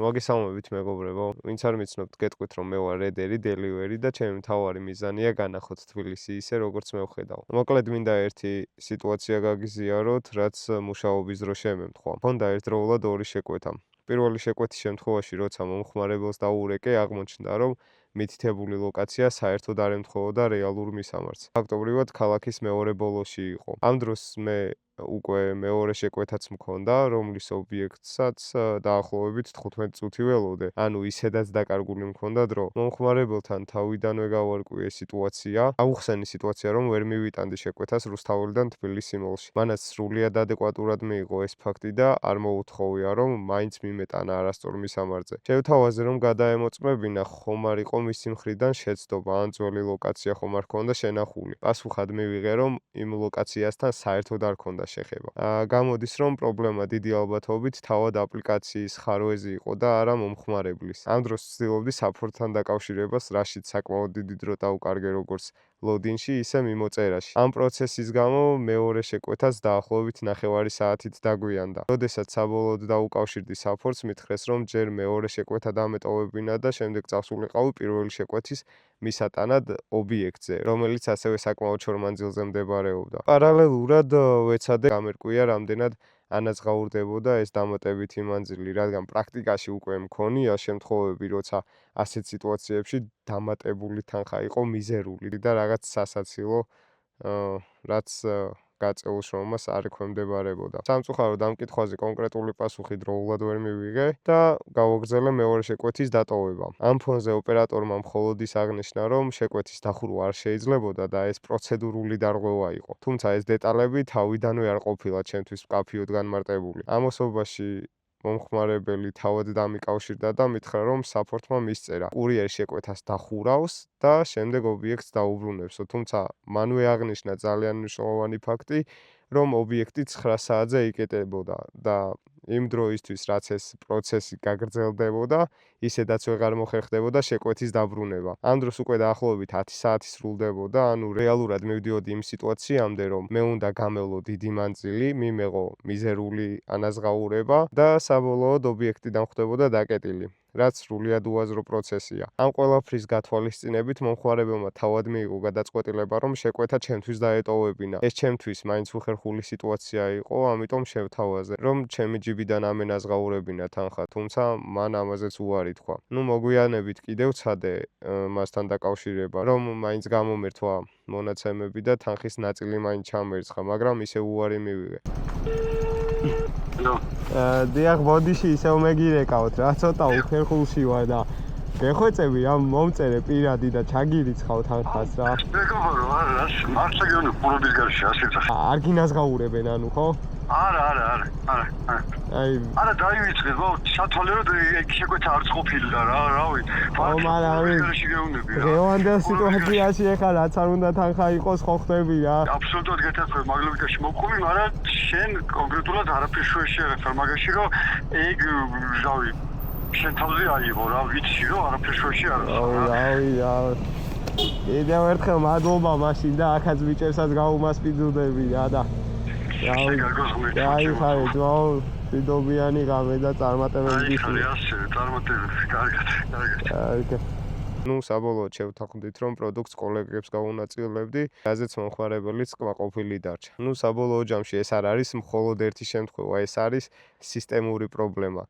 მოგესალმებით მეგობრებო, ვინც არ მიცნობთ, გეტყვით რომ მე ვარ რედერი დელივერი და ჩემი მთავარი მიზანია განახოთ თბილისი ისე როგორც მე ვხედავ. მოკლედ მინდა ერთი სიტუაცია გაგიზიაროთ, რაც მუშაობის დროს შემემთხვა. მქონდა ერთდროულად ორი შეკვეთა. პირველი შეკვეთის შემთხვევაში, როცა მომხმარებელს დაურეკე, აღმოჩნდა, რომ მითითებული ლოკაცია საერთოდ არ ემთხვეოდა რეალურ მისამართს. ფაქტობრივად, ქალაქის მეორე ბოლოში იყო. ამ დროს მე უკვე მეორე შეკვეთაც მქონდა, რომლის ობიექტსაც დაახლოებით 15 წუთი ველოდე. ანუ ისედაც დაკარგული მქონდა დრო. მომხმარებელთან თავიდანვე გავარკვიე სიტუაცია. აუხსენი სიტუაცია, რომ ვერ მივიტანდი შეკვეთას რუსთაველიდან თბილისი მოლში. მანაც სრულიად ადეკვატურად მიიღო ეს ფაქტი და არ მოუთხოვია, რომ მაინც მიმეტანა არასწორ მისამართზე. შევთავაზე, რომ გადაემოწმებინა, ხომ არ იყო მისი მხრიდან შეცდომა, ან ძველი ლოკაცია ხომ არ ჰქონდა შენახული. პასუხად მივიღე, რომ იმ ლოკაციასთან საერთოდ არ ჰქონდა შეხება. გამოდის, რომ პრობლემა დიდი ალბათობით თავად აპლიკაციის ხარვეზე იყო და არა მომხმარებლის. ამ დროს ვცდილობდი საფორთან დაკავშირებას, რაშიც საკმაოდ დიდი დრო დავუკარგე როგორც ლოდინში, ისე მიმოწერაში. ამ პროცესის გამო მეორე შეკვეთაც დაახლოებით 9 საათით დაგვიანდა. როდესაც საბოლოოდ დაუკავშირდი საფორთს, მითხრეს, რომ ჯერ მეორე შეკვეთა დამეტოვებინა და შემდეგ წასულიყავი პირველი შეკვეთის მისატანად ობიექტზე, რომელიც ასევე საკმაოდ შორ მანძილზე მდებარეობდა. პარალელურად ვეცადე გამერკვია, რამდენად ანაზღაურდებოდა ეს დამატებითი მანძილი, რადგან პრაქტიკაში უკვე მქონია შემთხვევები, როცა ასეთ სიტუაციებში დამატებული თანხა იყო მიზერული და რაღაც სასაცილო, რაც გაწეულ შრომას არ ექვემდებარებოდა. სამწუხაროდ ამ კითხვაზე კონკრეტული პასუხი დროულად ვერ მივიღე და გავაგრძელე მეორე შეკვეთის დატოვება. ამ ფონზე ოპერატორმა მხოლოდ ის აღნიშნა, რომ შეკვეთის დახურვა არ შეიძლებოდა და ეს პროცედურული დარღვევა იყო. თუმცა ეს დეტალები თავიდანვე არ ყოფილა ჩემთვის მკაფიოდ განმარტებული. ამასობაში მომხმარებელი თავად დამიკავშირდა და მითხრა, რომ საფორთმა მისწერა კურიერი შეკვეთას დახურავს და შემდეგ ობიექტს დაუბრუნებსო. თუმცა მანვე აღნიშნა ძალიან მნიშვნელოვანი ფაქტი, რომ ობიექტი 9 საათზე იკეტებოდა და იმ დროისთვის, რაც ეს პროცესი გაგრძელდებოდა, ისედაც ვეღარ მოხერხდებოდა შეკვეთის დაბრუნება. ამ დროს უკვე დაახლოებით 10 საათი სრულდებოდა, ანუ რეალურად მივდიოდი იმ სიტუაციამდე, რომ მე უნდა გამევლო დიდი მანძილი, მიმეღო მიზერული ანაზღაურება და საბოლოოდ ობიექტი დამხვდებოდა დაკეტილი. რაც სრულიად უაზრო პროცესია. ამ ყველაფრის გათვალისწინებით მომხმარებელმა თავად მიიღო გადაწყვეტილება, რომ შეკვეთა ჩემთვის დაეტოვებინა. ეს ჩემთვის მაინც უხერხული სიტუაცია იყო, ამიტომ შევთავაზე, რომ ჩემი ჯიბიდან ამენაზღაურებინა თანხა, თუმცა მან ამაზეც უარი თქვა. მოგვიანებით კიდევ ვცადე მასთან დაკავშირება, რომ მაინც გამომერთვა მონაცემები და თანხის ნაწილი მაინც ჩამერცხა, მაგრამ ისე უარი მივიღე. დიახ, ბოდიში ისევ მეგირეკავთ რა, ცოტა უხერხულში ვარ და გეხვეწები ამ მომწერე პირადი და ჩაგირიცხავ თანხას რა. მეგობრო, არა, მართლა გეუბნები პურობის გარშე ასეც. არ გინაზღაურებენ ანუ ხო? არა. არა დაივიწყე, ხო, სათვალიეროდ ეგ შეკვეთა არც ყოფილა რა, რავი. გარშე გეუბნები რა. დღევანდელ სიტუაციაში ეხლა რაც არ უნდა თანხა იყოს, ხო ხდები რა. აბსოლუტურად გეთანხმები მაგ ლოგიკაში მოვყობი, მაგრამ შენ კონკრეტულად არაფერს შეერეხარ მაგაში, რომ ეგ რავი შენ თავზე აიღო რა, ვიცი რომ არაფერს არ არის. რა. კიდევ ერთხელ მადლობა მაშინ და ახაც ბიჭებსაც გაუმასპინძლდები რა და გაიხარე ძმაო, დიდობიანი ღამე და წარმატებები გისურვებთ. ასე, წარმატებები, კარგად. საბოლოოდ შევთანხმდით, რომ პროდუქტს კოლეგებს გავუნაწილებდი, რაზეც მომხმარებელიც კმაყოფილი დარჩა. საბოლოო ჯამში ეს არ არის მხოლოდ ერთი შემთხვევა, ეს არის სისტემური პრობლემა.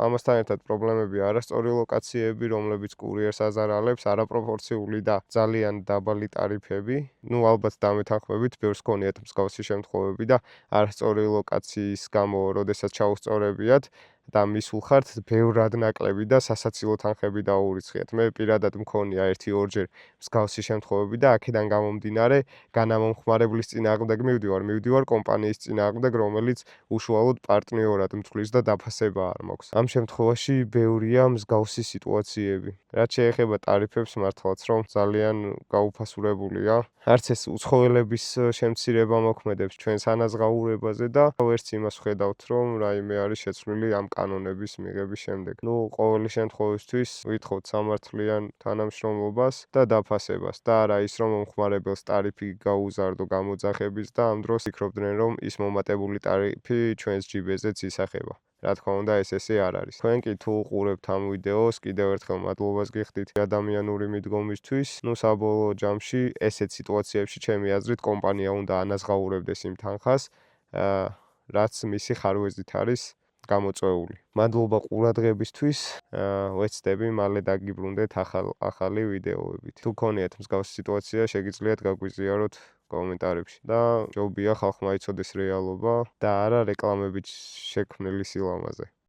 ამასთან ერთად პრობლემები არასწორი ლოკაციები, რომლებიც კურიერს აზარალებს, არაპროპორციული და ძალიან დაბალი ტარიფები. ალბათ დამეთანხმებით, ბევრს ჰქონიათ მსგავსი შემთხვევები და არასწორი ლოკაციის გამო, როდესაც ჩაუსწორებიათ და მისულ ხართ ბევრად ნაკლები და სასაცილო თანხები დაურიცხიათ. მე პირადად მქონია 1-2 მსგავსი შემთხვევები და აქედან გამომდინარე განამომხმარებლის წინააღმდეგ მივდივარ კომპანიის წინააღმდეგ, რომელიც უშუალოდ პარტნიორად მწვლის და დაფასება არ მაქვს. ამ შემთხვევაში ბევრია მსგავსი სიტუაციები. რაც შეეხება ტარიფებს, მართლაც რომ ძალიან გაუფასურებულია. არც ეს უცხოელების შემცირება მოქმედებს ჩვენს ანაზღაურებაზე და ვერც იმას ვხედავთ, რომ რაიმე არის შეცვლილი ამ კანონების მიღების შემდეგ. ყოველი შემთხვევისთვის ვითხოვთ სამართლიან თანამშრომლობას და დაფასებას და არა ის, რომ მომხმარებელს ტარიფი გაუზარდო გამოძახების და ამ დროს ფიქრობდნენ, რომ ის მომატებული ტარიფი ჩვენს ჯიბეზეც ისახება. რა თქმა უნდა ესე არ არის. თქვენ კი თუ უყურებთ ამ ვიდეოს, კიდევ ერთხელ მადლობას გიხდით ადამიანური მიდგომისთვის. საბოლოო ჯამში ესეთ სიტუაციებში ჩემი აზრით კომპანია უნდა ანაზღაურებდეს იმ თანხას, რაც მისი ხარვეზით არის გამოწვეული. მადლობა ყურადღებისთვის. ვეცდები მალე დაგიბრუნდეთ ახალი ვიდეოებით. თუ გქონიათ მსგავსი სიტუაცია, შეგიძლიათ გაგვიზიაროთ კომენტარებში და ჯობია ხალხმა იცოდეს რეალობა და არა რეკლამებით შექმნილი სილამაზე.